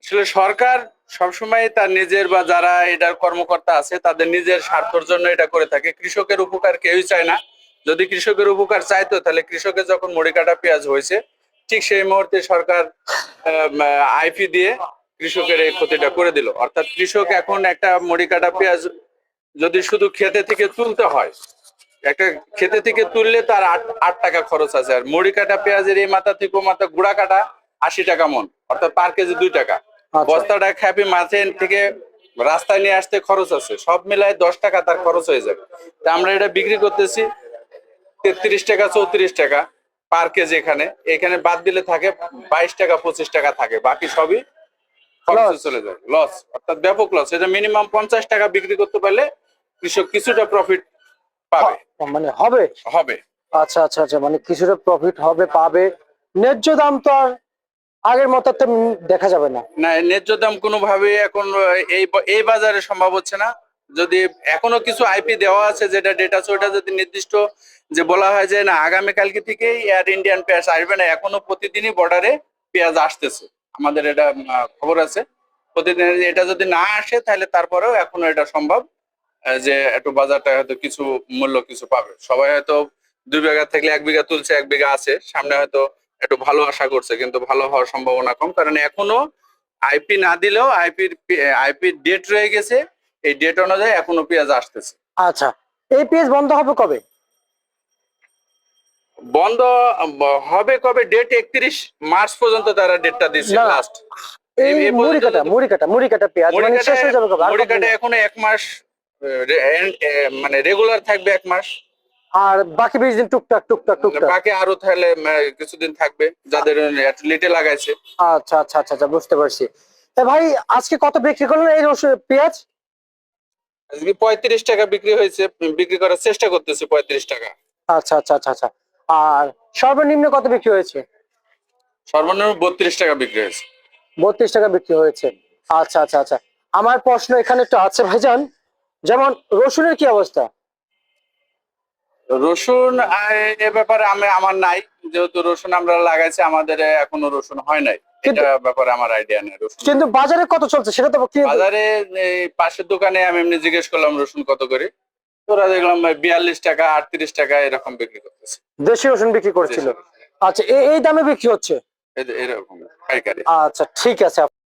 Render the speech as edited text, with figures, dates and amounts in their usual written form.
আসলে সরকার সবসময় তার নিজের বা যারা এটার কর্মকর্তা আছে তাদের নিজের স্বার্থের জন্য এটা করে থাকে। কৃষকের উপকার কেউই চায় না। যদি কৃষকের উপকার চাইতো তাহলে কৃষকের যখন মুড়ি কাটা পেঁয়াজ হয়েছে ঠিক সেই মুহূর্তে সরকার আইপি দিয়ে কৃষকের এই ক্ষতিটা করে দিল। অর্থাৎ কৃষক এখন একটা মুড়ি কাটা পেঁয়াজ যদি শুধু খেতে থেকে তুলতে হয়, একটা খেতে থেকে তুললে তার আট টাকা খরচ আছে। আর মুড়ি কাটা পেঁয়াজের এই মাথা থেকে ও মাথা গুড়া কাটা 80 টাকা মন, অর্থাৎ পার কেজি 2 টাকা। আচ্ছা বস্তাটা খ্যাপি মাঠে থেকে রাস্তায় নিয়ে আসতে খরচ আছে, সব মিলায় 10 টাকা তার খরচ হয়ে যাবে। তা আমরা এটা বিক্রি করতেছি 33 টাকা 34 টাকা পার কেজি। এখানে এখানে বাদ দিলে থাকে 22 টাকা 25 টাকা থাকে, বাকি সবই খরচে লস। চলে যায়, লস, অর্থাৎ ব্যাপক লস। এটা মিনিমাম 50 টাকা বিক্রি করতে পারলে কৃষক কিছুটা প্রফিট পাবে। মানে হবে। হবে। আচ্ছা আচ্ছা আচ্ছা, মানে কিছুটা প্রফিট হবে, পাবে। ন্যায্য দাম তো আর আগের মতো তো দেখা যাবে না। না, ন্যায্য দাম কোনোভাবে এখন এই এই বাজারে সম্ভব হচ্ছে না। যদি এখনো কিছু আইপি দেওয়া আছে যেটা ডেটা আছে, ওটা যদি নির্দিষ্ট যে বলা হয় যে না আগামীকালকে থেকেই এয়ার ইন্ডিয়ান পেঁয়াজ আসবে না, এখনো প্রতিদিনই বর্ডারে পেঁয়াজ আসতেছে, আমাদের এটা খবর আছে। প্রতিদিন এটা যদি না আসে তাহলে তারপরেও এখনো এটা সম্ভব যে একটু বাজারটা হয়তো কিছু মূল্য কিছু পাবে। সবাই হয়তো 2 বিঘা থাকলে 1 বিঘা তুলছে, 1 বিঘা আছে সামনে, হয়তো একটু ভালো আশা করছে, কিন্তু ভালো হওয়ার সম্ভাবনা কম। কারণ এখনো আইপি না দিলেও আইপির ডেট রয়ে গেছে, এই ডেট অনুযায়ী এখনো পেঁয়াজ আসতেছে। আচ্ছা, এই পেজ বন্ধ হবে কবে? বন্ধ হবে কবে? ডেট 31 মার্চ পর্যন্ত তারা ডেটটা দিচ্ছে না, লাস্ট। এই এই মুড়ি পর্যন্ত কাটা মুড়ি কাটা পেঁয়াজ মানে শেষ হয়ে যাবে কবে? আর মুড়ি কতদিন? কাটা এখনো 1 মাস মানে রেগুলার থাকবে 1 মাস। আর বাকি 20 দিন টুকটাক টুকটাক টুকটাক। বাকি আরো তাহলে কিছুদিন থাকবে যাদের লেটে লাগাইছে। আচ্ছা আচ্ছা আচ্ছা আচ্ছা, বুঝতে পারছি। ভাই, আজকে কত বিক্রি করলেন এই পেঁয়াজ? আজকে 35 টাকা বিক্রি হয়েছে, বিক্রি করার চেষ্টা করতেছি 35 টাকা। আচ্ছা আচ্ছা আচ্ছা আচ্ছা। আর সর্বনিম্ন কত বিক্রি হয়েছে? সর্বনিম্ন 32 টাকা বিক্রি হয়েছে। 32 টাকা বিক্রি হয়েছে। আচ্ছা আচ্ছা আচ্ছা। আমার প্রশ্ন এখানে একটু আছে ভাইজান, যেমন রসুনের কি অবস্থা? রসুন এ ব্যাপারে আমার নাই, যেহেতু রসুন আমরা লাগাইছি, আমাদের এখনো রসুন হয় নাই, এটা ব্যাপারে আমার আইডিয়া নেই। রসুন কিন্তু বাজারে কত চলছে সেটা তো কি? বাজারে এই পাশের দোকানে আমি এমনি জিজ্ঞেস করলাম রসুন কত করে, তোরা দেখলাম 42 টাকা 38 টাকা এরকম বিক্রি করতেছে। দেশি রসুন বিক্রি করছিল। আচ্ছা, এই দামে বিক্রি হচ্ছে? এরকম পাইকারি। আচ্ছা, ঠিক আছে।